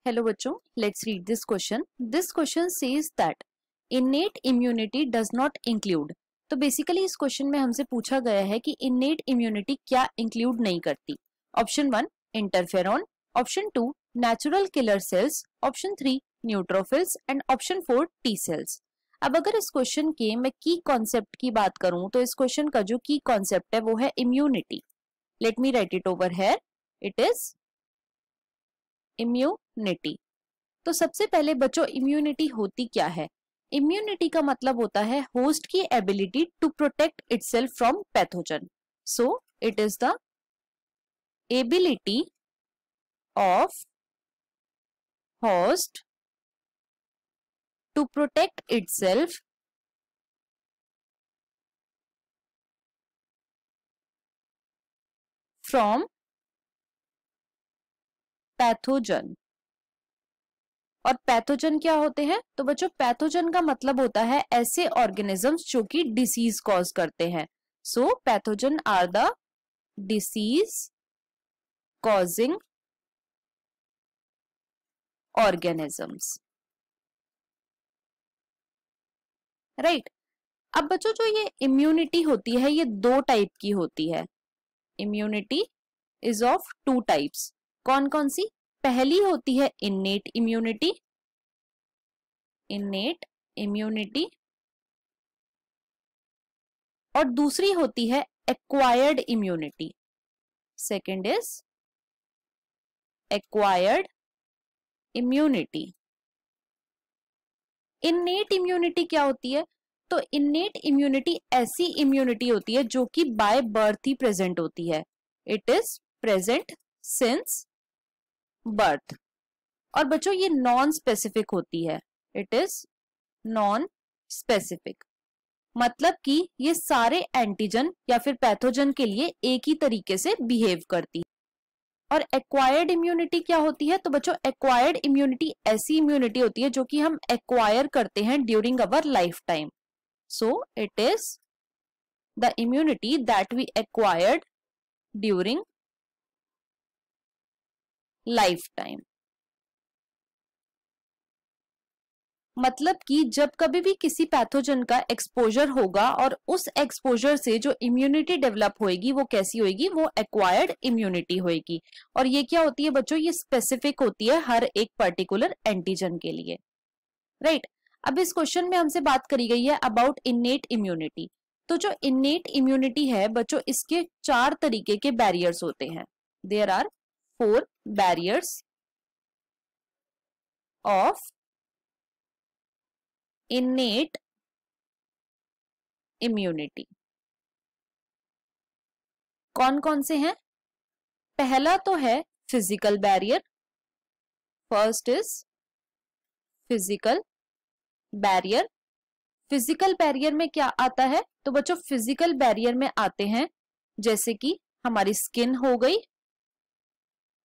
Hello बच्चों, let's read this question. This question says that innate immunity does not include. तो basically इस question में हमसे पूछा गया है कि innate immunity क्या इंक्लूड नहीं करती. Option 1 interferon, option 2 natural killer cells, option 3 neutrophils and option 4 T cells. अब अगर इस क्वेश्चन के मैं की कॉन्सेप्ट की बात करूं तो इस क्वेश्चन का जो की कॉन्सेप्ट है वो है immunity. Let me right it over here. It is immunity. तो सबसे पहले बच्चों इम्यूनिटी होती क्या है? इम्यूनिटी का मतलब होता है होस्ट की ability to protect itself from pathogen. So it is the ability of host to protect itself from pathogen. और पैथोजन क्या होते हैं? तो बच्चों पैथोजन का मतलब होता है ऐसे ऑर्गेनिजम्स जो कि डिसीज कॉज करते हैं. So pathogen are the disease causing organisms. Right. अब बच्चों जो ये इम्यूनिटी होती है ये दो टाइप की होती है. Immunity is of two types. कौन कौन सी? पहली होती है इन्नेट इम्यूनिटी. Innate immunity. और दूसरी होती है acquired immunity. Second is acquired immunity. Innate immunity क्या होती है? तो इन्नेट इम्यूनिटी ऐसी इम्यूनिटी होती है जो कि बाय बर्थ ही प्रेजेंट होती है. It is present since birth. और बच्चों ये नॉन स्पेसिफिक होती है. It is non specific. मतलब कि ये सारे एंटीजन या फिर पैथोजन के लिए एक ही तरीके से बिहेव करती है. और एक्वायर्ड इम्यूनिटी क्या होती है? तो बच्चों एक्वायर्ड इम्यूनिटी ऐसी इम्यूनिटी होती है जो कि हम एक्वायर करते हैं during our life time. So it is the immunity that we acquired during life time. मतलब कि जब कभी भी किसी पैथोजन का एक्सपोजर होगा और उस एक्सपोजर से जो इम्यूनिटी डेवलप होएगी वो कैसी होएगी? वो एक्वायर्ड इम्यूनिटी होएगी. और ये क्या होती है बच्चों? ये स्पेसिफिक होती है हर एक पर्टिकुलर एंटीजन के लिए. राइट. अब इस क्वेश्चन में हमसे बात करी गई है अबाउट इन्नेट इम्यूनिटी. तो जो इन्नेट इम्यूनिटी है बच्चों इसके 4 तरीके के बैरियर्स होते हैं. There are 4 barriers of innate immunity. कौन कौन से हैं? पहला तो है physical barrier. First is physical barrier. Physical barrier में क्या आता है? तो बच्चों फिजिकल बैरियर में आते हैं जैसे कि हमारी स्किन हो गई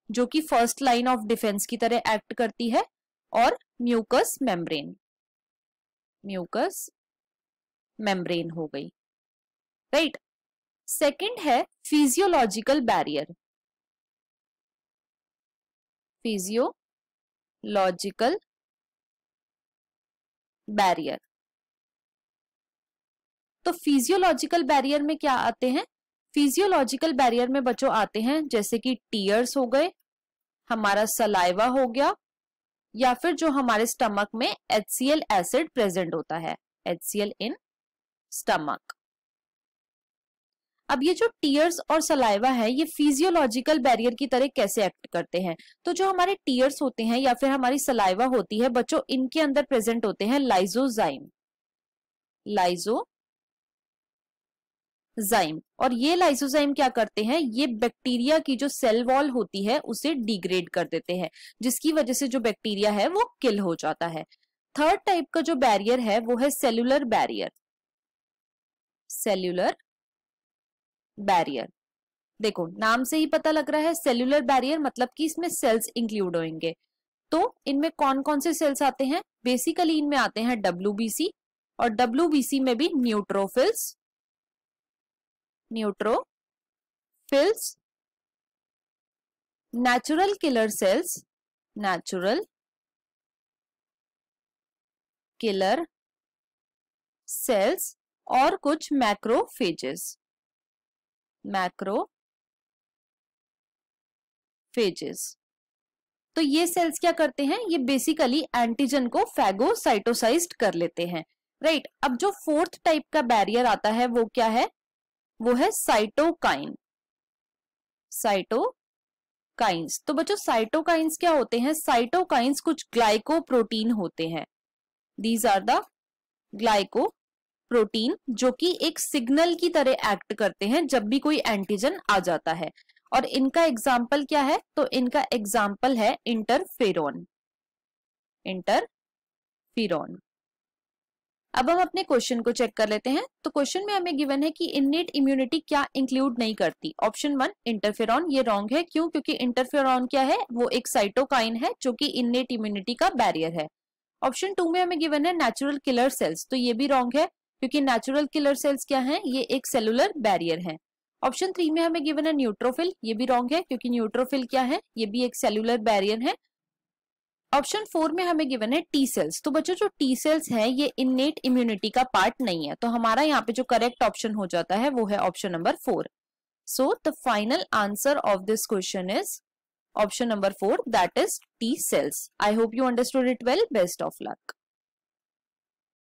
जो कि फर्स्ट लाइन ऑफ डिफेंस की तरह एक्ट करती है. और म्यूकस मेम्ब्रेन. म्यूकस मेम्ब्रेन हो गई. राइट. सेकंड है फिजियोलॉजिकल बैरियर. Physiological barrier. तो फिजियोलॉजिकल बैरियर में क्या आते हैं? फिजियोलॉजिकल बैरियर में बच्चों आते हैं जैसे कि टीयर्स हो गए, हमारा सलाइवा हो गया, या फिर जो हमारे स्टमक में HCl एसिड प्रेजेंट होता है. HCl in stomach. अब ये जो टीयर्स और सलाइवा है ये फिजियोलॉजिकल बैरियर की तरह कैसे एक्ट करते हैं? तो जो हमारे टीयर्स होते हैं या फिर हमारी सलाइवा होती है बच्चों इनके अंदर प्रेजेंट होते हैं लाइजोजाइम. लाइजोजाइम. और ये लाइजोजाइम क्या करते हैं? ये बैक्टीरिया की जो सेल वॉल होती है उसे डिग्रेड कर देते हैं जिसकी वजह से जो बैक्टीरिया है वो किल हो जाता है. थर्ड टाइप का जो बैरियर है वो है सेलुलर बैरियर. Cellular barrier. देखो नाम से ही पता लग रहा है सेल्यूलर बैरियर मतलब कि इसमें सेल्स इंक्लूड होंगे. तो इनमें कौन कौन से सेल्स आते हैं? बेसिकली इनमें आते हैं WBC. और WBC में भी neutrophils, natural killer cells natural killer cells और कुछ मैक्रोफेजेस। तो ये सेल्स क्या करते हैं, ये बेसिकली एंटीजन को फैगोसाइटोसाइज्ड कर लेते हैं, राइट। अब जो फोर्थ टाइप का बैरियर आता है वो क्या है, वो है साइटोकाइन। साइटोकाइंस, तो बच्चों साइटोकाइंस क्या होते हैं, साइटोकाइंस कुछ ग्लाइकोप्रोटीन होते हैं। दीज आर द ग्लाइकोप्रोटीन जो कि एक सिग्नल की तरह एक्ट करते हैं जब भी कोई एंटीजन आ जाता है। और इनका एग्जाम्पल क्या है, तो इनका एग्जाम्पल है इंटरफेरॉन। अब हम अपने क्वेश्चन को चेक कर लेते हैं। तो क्वेश्चन में हमें गिवन है कि इननेट इम्यूनिटी क्या इंक्लूड नहीं करती। ऑप्शन 1 इंटरफेरॉन, ये रॉन्ग है। क्यों? क्योंकि इंटरफेरॉन क्या है, वो एक साइटोकाइन है जो कि इननेट इम्यूनिटी का बैरियर है। ऑप्शन 2 में हमें गिवन है नेचुरल किलर सेल्स, तो ये भी रॉन्ग है क्योंकि नेचुरल किलर सेल्स क्या है, ये एक सेलुलर बैरियर है। ऑप्शन 3 में हमें गिवन है न्यूट्रोफिल, ये भी रॉन्ग है क्योंकि न्यूट्रोफिल क्या है, ये भी एक सेलुलर बैरियर है। ऑप्शन 4 में हमें गिवन है टी सेल्स। तो बच्चों जो टी सेल्स है ये इननेट इम्यूनिटी का पार्ट नहीं है, तो हमारा यहाँ पे जो करेक्ट ऑप्शन हो जाता है वो है option number 4। So the final answer of this question is option number 4, that is T cells. I hope you understood it well. Best of luck.